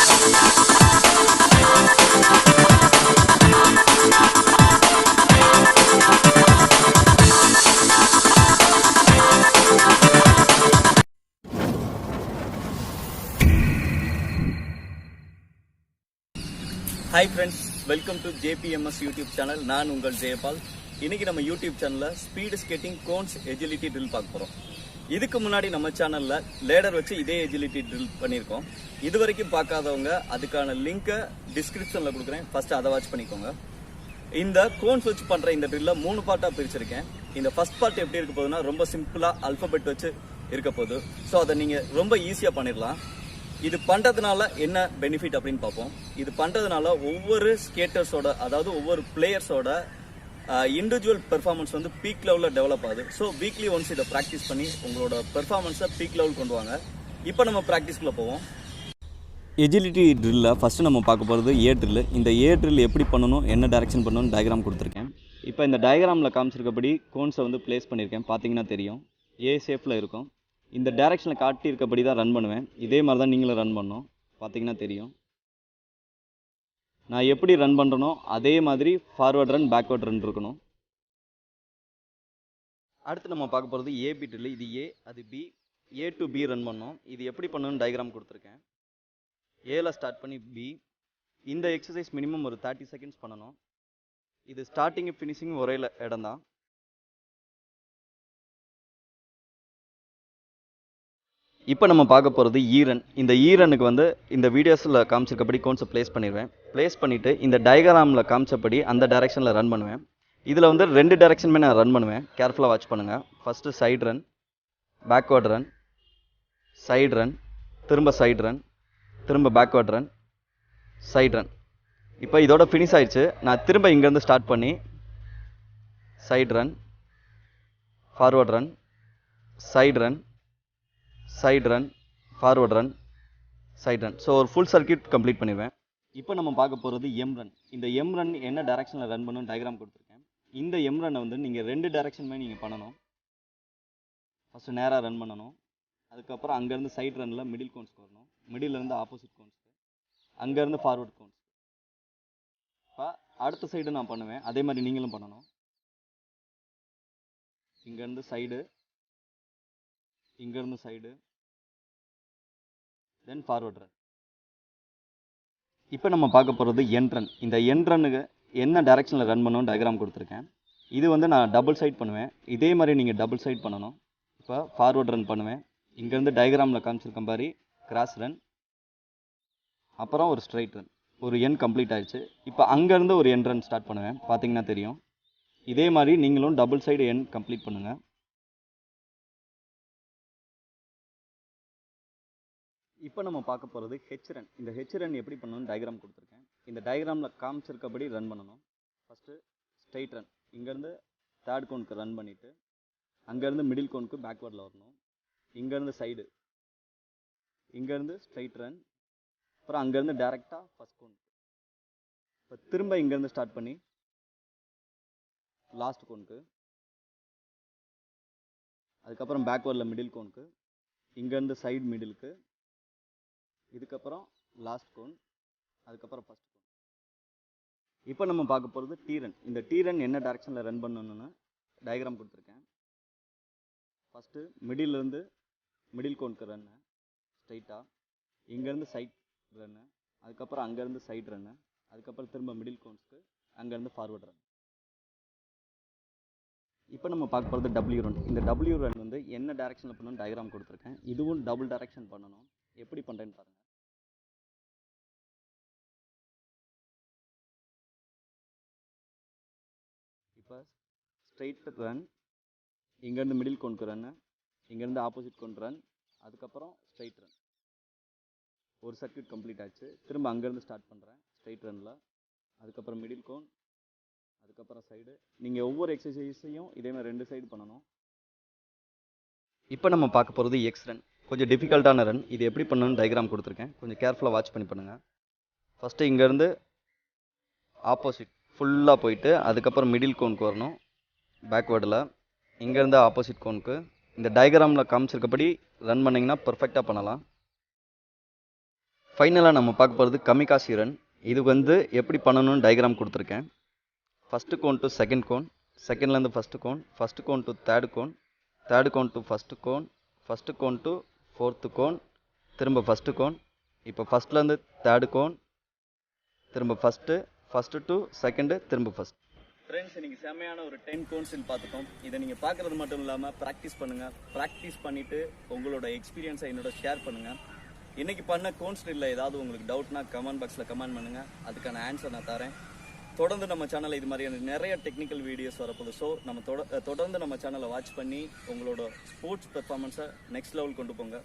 Hi friends, welcome to JPMS YouTube channel. நான் உங்கள் ஜெயபால். இன்னைக்கு நம்ம யூடியூப் சேனலில் speed skating cones agility drill பார்க்க போகிறோம். இதுக்கு முன்னாடி நம்ம சேனலில் லேடர் வச்சு இதே எஜிலிட்டி ட்ரில் பண்ணியிருக்கோம். இது வரைக்கும் பார்க்காதவங்க அதுக்கான லிங்கை டிஸ்கிரிப்ஷனில் கொடுக்குறேன், ஃபர்ஸ்ட் அதை வாட்ச் பண்ணிக்கோங்க. இந்த கோன்ஸ் வச்சு பண்ணுற இந்த ட்ரில்லை 3 பார்ட்டாக பிரிச்சிருக்கேன். இந்த ஃபர்ஸ்ட் பார்ட் எப்படி இருக்க போகுதுன்னா, ரொம்ப சிம்பிளாக அல்ஃபபெட் வச்சு இருக்க போகுது. ஸோ அதை நீங்கள் ரொம்ப ஈஸியாக பண்ணிடலாம். இது பண்ணுறதுனால என்ன பெனிஃபிட் அப்படின்னு பார்ப்போம். இது பண்ணுறதுனால ஒவ்வொரு ஸ்கேட்டர்ஸோட, அதாவது ஒவ்வொரு பிளேயர்ஸோட இண்டிவிஜுவல் பெர்ஃபார்மன்ஸ் வந்து பீக் லெவலில் டெவலப் ஆகுது. ஸோ வீக்லி ஒன்ஸ் இதை ப்ராக்டிஸ் பண்ணி உங்களோட பெர்ஃபார்மன்ஸை பீக் லெவல் கொண்டு வாங்க. இப்போ நம்ம ப்ராக்டிஸ்குள்ளே போவோம். எஜிலிட்டி ட்ரில்லில் ஃபஸ்ட்டு நம்ம பார்க்க போகிறது ஏ ட்ரில். இந்த ஏ ட்ரில் எப்படி பண்ணணும், என்ன டைரக்ஷன் பண்ணணும்னு டயக்ராம் கொடுத்துருக்கேன். இப்போ இந்த டயக்ராமில் காமிச்சிருக்கபடி கோன்ஸை வந்து பிளேஸ் பண்ணியிருக்கேன். பார்த்தீங்கன்னா தெரியும், ஏ ஷேப்பில் இருக்கும். இந்த டைரக்ஷனில் காட்டியிருக்கபடி தான் ரன் பண்ணுவேன். இதே மாதிரி தான் நீங்களும் ரன் பண்ணணும். பார்த்தீங்கன்னா தெரியும், நான் எப்படி ரன் பண்ணுறனோ அதே மாதிரி ஃபார்வர்ட் ரன் பேக்வர்ட் ரன் இருக்கணும். அடுத்து நம்ம பார்க்க போகிறது ஏபி ட்ரில். இது ஏ, அது B. A to B run பண்ணோம். இது எப்படி பண்ணணும்னு டயக்ராம் கொடுத்துருக்கேன். ஏல ஸ்டார்ட் பண்ணி பி. இந்த எக்ஸசைஸ் மினிமம் ஒரு 30 செகண்ட்ஸ் பண்ணணும். இது ஸ்டார்டிங்கு ஃபினிஷிங் ஒரே இடம் தான். இப்போ நம்ம பார்க்க போகிறது ஈரன். இந்த ஈரனுக்கு வந்து இந்த வீடியோஸில் காமிச்சிருக்கபடி கோன்ஸை ப்ளேஸ் பண்ணிடுவேன். ப்ளேஸ் பண்ணிவிட்டு இந்த டயக்ராமில் காமிச்சபடி அந்த டைரெக்ஷனில் ரன் பண்ணுவேன். இதில் வந்து 2 டைரெக்ஷனுமே நான் ரன் பண்ணுவேன். கேர்ஃபுல்லாக வாட்ச் பண்ணுங்கள். First side run, backward run, side run, திரும்ப சைடு ரன், திரும்ப பேக்வர்ட் ரன், சைடு ரன். இப்போ இதோட ஃபினிஷ் ஆயிடுச்சு. நான் திரும்ப இங்கேருந்து ஸ்டார்ட் பண்ணி side run, forward run, side run, side run, forward run, side run. So ஒரு ஃபுல் சர்க்கியூட் கம்ப்ளீட் பண்ணிடுவேன். இப்போ நம்ம பார்க்க போகிறது எம் ரன். இந்த எம் ரன் என்ன டைரக்ஷனில் ரன் பண்ணணும் டயக்ராம் கொடுத்துருக்கேன். இந்த எம் ரன்னை வந்து நீங்கள் 2 டைரக்ஷனுமே நீங்கள் பண்ணணும். ஃபஸ்ட்டு நேராக ரன் பண்ணணும். அதுக்கப்புறம் அங்கேருந்து சைடு ரனில் மிடில் கோன்ஸ்க்கு வரணும். மிடிலேருந்து ஆப்போசிட் கோன்ஸ்க்கு, அங்கேருந்து ஃபார்வர்ட் கோன்ஸ். இப்போ அடுத்த சைடு நான் பண்ணுவேன். அதே மாதிரி நீங்களும் பண்ணணும். இங்கேருந்து சைடு, இங்கேருந்து சைடு, தென் ஃபார்வர்ட் ரன். இப்போ நம்ம பார்க்க போகிறது என் ரன். இந்த என் ரன்னுக்கு என்ன டைரக்ஷனில் ரன் பண்ணணும் டயக்ராம் கொடுத்துருக்கேன். இது வந்து நான் டபுள் சைட் பண்ணுவேன். இதே மாதிரி நீங்கள் டபுள் சைட் பண்ணணும். இப்போ ஃபார்வர்ட் ரன் பண்ணுவேன். இங்கேருந்து டயக்ராமில் காமிச்சிருக்க மாதிரி கிராஸ் ரன், அப்புறம் ஒரு ஸ்ட்ரைட் ரன். ஒரு என் கம்ப்ளீட் ஆயிடுச்சு. இப்போ அங்கேருந்து ஒரு என் ரன் ஸ்டார்ட் பண்ணுவேன். பார்த்தீங்கன்னா தெரியும். இதே மாதிரி நீங்களும் டபுள் சைடு என் கம்ப்ளீட் பண்ணுங்கள். இப்போ நம்ம பார்க்க போகிறது ஹெச் ரன். இந்த ஹெச் ரன் எப்படி பண்ணணும்னு டயக்ராம் கொடுத்துருக்கேன். இந்த டயக்ராமில் காமிச்சிருக்கபடி ரன் பண்ணணும். First straight run. இங்கேருந்து தேர்ட் கோனுக்கு ரன் பண்ணிவிட்டு அங்கேருந்து மிடில் கோனுக்கு பேக்வேர்டில் வரணும். இங்கேருந்து சைடு, இங்கேருந்து ஸ்ட்ரைட் ரன், அப்புறம் அங்கேருந்து டேரெக்டாக ஃபஸ்ட் கோனுக்கு. இப்போ திரும்ப இங்கேருந்து ஸ்டார்ட் பண்ணி லாஸ்ட் கோனுக்கு, அதுக்கப்புறம் பேக்வேர்டில் மிடில் கோனுக்கு, இங்கேருந்து சைடு மிடிலுக்கு, இதுக்கப்புறம் லாஸ்ட் கோன், அதுக்கப்புறம் ஃபஸ்ட் கோன். இப்போ நம்ம பார்க்க போகிறது டி ரன். இந்த டி ரன் என்ன டைரக்ஷனில் ரன் பண்ணணும்னு டயக்ராம் கொடுத்துருக்கேன். ஃபஸ்ட்டு மிடிலேருந்து மிடில் கோனுக்கு ரன்னு ஸ்ட்ரைட்டாக, இங்கேருந்து சைட் ரன்னு, அதுக்கப்புறம் அங்கேருந்து சைடு ரன்னு, அதுக்கப்புறம் திரும்ப மிடில் கோன்ஸ்க்கு, அங்கேருந்து ஃபார்வர்ட் ரன். இப்போ நம்ம பார்க்க போகிறது டபிள்யூ ரன். இந்த டபிள்யூ ரன் வந்து என்ன டைரக்ஷனில் பண்ணணும்னு டயக்ராம் கொடுத்துருக்கேன். இதுவும் டபுள் டைரக்ஷன் பண்ணணும். எப்படி பண்ணுறேன்னு பாருங்கள். இப்போ ஸ்ட்ரைட் ரன், இங்கேருந்து மிடில் கோனுக்கு ரன்னு, இங்கேருந்து ஆப்போசிட் கோன் ரன், அதுக்கப்புறம் ஸ்ட்ரைட் ரன். ஒரு சர்க்கியூட் கம்ப்ளீட் ஆச்சு. திரும்ப அங்கேருந்து ஸ்டார்ட் பண்ணுறேன் ஸ்ட்ரைட் ரனில், அதுக்கப்புறம் மிடில் கோன், அதுக்கப்புறம் சைடு. நீங்கள் ஒவ்வொரு எக்ஸசைஸையும் இதேமாதிரி 2 சைடு பண்ணணும். இப்போ நம்ம பார்க்க போகிறது எக்ஸ் ரன். கொஞ்சம் டிஃபிகல்ட்டான ரன். இது எப்படி பண்ணணும்னு டயக்ராம் கொடுத்துருக்கேன். கொஞ்சம் கேர்ஃபுல்லாக வாட்ச் பண்ணி பண்ணுங்கள். ஃபஸ்ட்டு இங்கேருந்து ஆப்போசிட் ஃபுல்லாக போயிட்டு அதுக்கப்புறம் மிடில் கோனுக்கு வரணும் பேக்வேர்டில், இங்கேருந்து ஆப்போசிட் கோனுக்கு. இந்த டயக்ராமில் காமிச்சிருக்கபடி ரன் பண்ணிங்கன்னா பர்ஃபெக்டாக பண்ணலாம். ஃபைனலாக நம்ம பார்க்க போகிறது கமிகாசி ரன். இது வந்து எப்படி பண்ணணும்னு டயக்ராம் கொடுத்துருக்கேன். First cone to second cone, செகண்ட்லேருந்து first cone to third cone to first cone to fourth cone, திரும்ப ஃபஸ்ட்டு கோன், இப்போ ஃபஸ்ட்லேருந்து தேர்டு கோன், திரும்ப ஃபஸ்ட்டு டு செகண்டு, திரும்ப ஃபஸ்ட். ஃப்ரெண்ட்ஸ், இன்னைக்கு செம்மையான ஒரு 10 கோன்ஸில் பார்த்துட்டோம். இதை நீங்கள் பார்க்குறது மட்டும் இல்லாமல் ப்ராக்டிஸ் பண்ணுங்கள். ப்ராக்டிஸ் பண்ணிவிட்டு உங்களோட எக்ஸ்பீரியன்ஸை என்னோட ஷேர் பண்ணுங்கள். இன்றைக்கி பண்ண கோன்ஸ் ட்ரில்ல ஏதாவது உங்களுக்கு டவுட்னா கமெண்ட் பாக்ஸில் கமெண்ட் பண்ணுங்கள். அதுக்கான ஆன்சர் நான் தரேன். தொடர்ந்து நம்ம சேனலில் இது மாதிரியான நிறைய டெக்னிக்கல் வீடியோஸ் வரப்போகுது. ஸோ நம்ம தொடர்ந்து நம்ம சேனலை வாட்ச் பண்ணி உங்களோட ஸ்போர்ட்ஸ் பெர்ஃபார்மன்ஸை நெக்ஸ்ட் லெவல் கொண்டு போங்க.